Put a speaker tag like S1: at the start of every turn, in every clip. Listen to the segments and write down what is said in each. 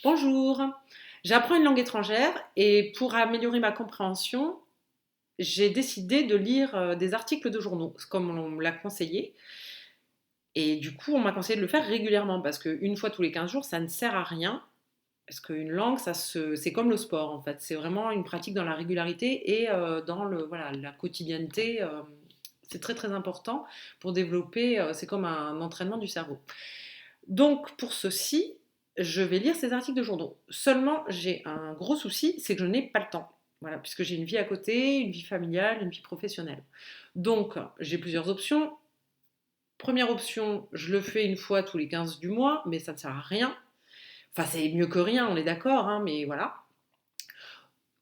S1: Bonjour, j'apprends une langue étrangère et pour améliorer ma compréhension, j'ai décidé de lire des articles de journaux, comme on me l'a conseillé. Et du coup, on m'a conseillé de le faire régulièrement parce qu'une fois tous les 15 jours, ça ne sert à rien. Parce qu'une langue, c'est comme le sport en fait. C'est vraiment une pratique dans la régularité et dans voilà, la quotidienneté. C'est très très important pour développer, c'est comme un entraînement du cerveau. Donc pour ceci, je vais lire ces articles de journaux. Seulement, j'ai un gros souci, c'est que je n'ai pas le temps. Voilà, puisque j'ai une vie à côté, une vie familiale, une vie professionnelle. Donc, j'ai plusieurs options. Première option, je le fais une fois tous les 15 du mois, mais ça ne sert à rien. Enfin, c'est mieux que rien, on est d'accord, hein, mais voilà.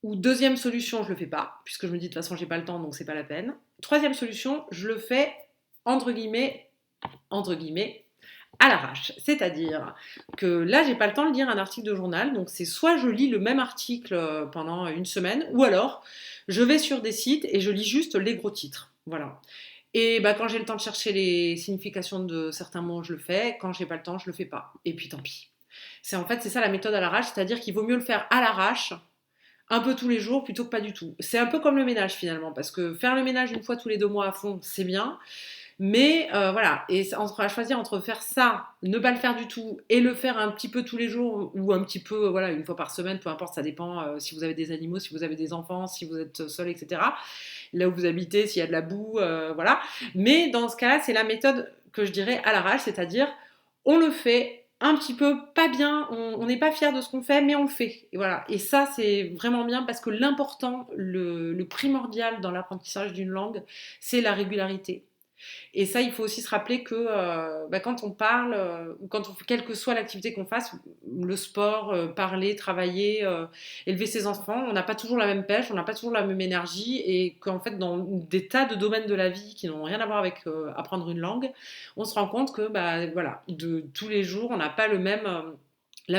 S1: Ou deuxième solution, je le fais pas, puisque je me dis de toute façon, j'ai pas le temps, donc c'est pas la peine. Troisième solution, je le fais entre guillemets, à l'arrache. C'est-à-dire que là, j'ai pas le temps de lire un article de journal, donc c'est soit je lis le même article pendant une semaine, ou alors je vais sur des sites et je lis juste les gros titres. Voilà. Et bah, quand j'ai le temps de chercher les significations de certains mots, je le fais. Quand j'ai pas le temps, je le fais pas. Et puis tant pis. C'est ça la méthode à l'arrache, c'est-à-dire qu'il vaut mieux le faire à l'arrache, un peu tous les jours plutôt que pas du tout. C'est un peu comme le ménage finalement, parce que faire le ménage une fois tous les 2 mois à fond, c'est bien. Mais voilà, et à choisir entre faire ça, ne pas le faire du tout, et le faire un petit peu tous les jours, ou un petit peu, voilà, une fois par semaine, peu importe, ça dépend si vous avez des animaux, si vous avez des enfants, si vous êtes seul, etc. Là où vous habitez, s'il y a de la boue, voilà. Mais dans ce cas-là, c'est la méthode que je dirais à l'arrache, c'est-à-dire on le fait un petit peu pas bien, on n'est pas fier de ce qu'on fait, mais on le fait. Et voilà. Et ça, c'est vraiment bien parce que l'important, le primordial dans l'apprentissage d'une langue, c'est la régularité. Et ça, il faut aussi se rappeler que bah, quand on parle, ou quand on fait, quelle que soit l'activité qu'on fasse, le sport, parler, travailler, élever ses enfants, on n'a pas toujours la même pêche, on n'a pas toujours la même énergie, et qu'en fait, dans des tas de domaines de la vie qui n'ont rien à voir avec apprendre une langue, on se rend compte que bah, voilà, de tous les jours, on n'a pas la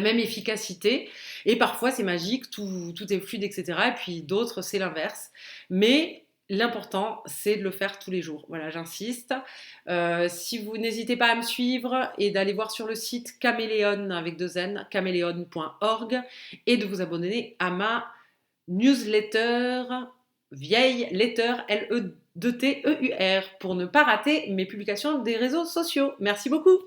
S1: même efficacité, et parfois c'est magique, tout est fluide, etc. Et puis d'autres, c'est l'inverse. Mais l'important, c'est de le faire tous les jours. Voilà, j'insiste. Si vous n'hésitez pas à me suivre et d'aller voir sur le site caméléon avec deux N, caméléon.org, et de vous abonner à ma newsletter, vieille letter, L-E-T-E-U-R, pour ne pas rater mes publications des réseaux sociaux. Merci beaucoup.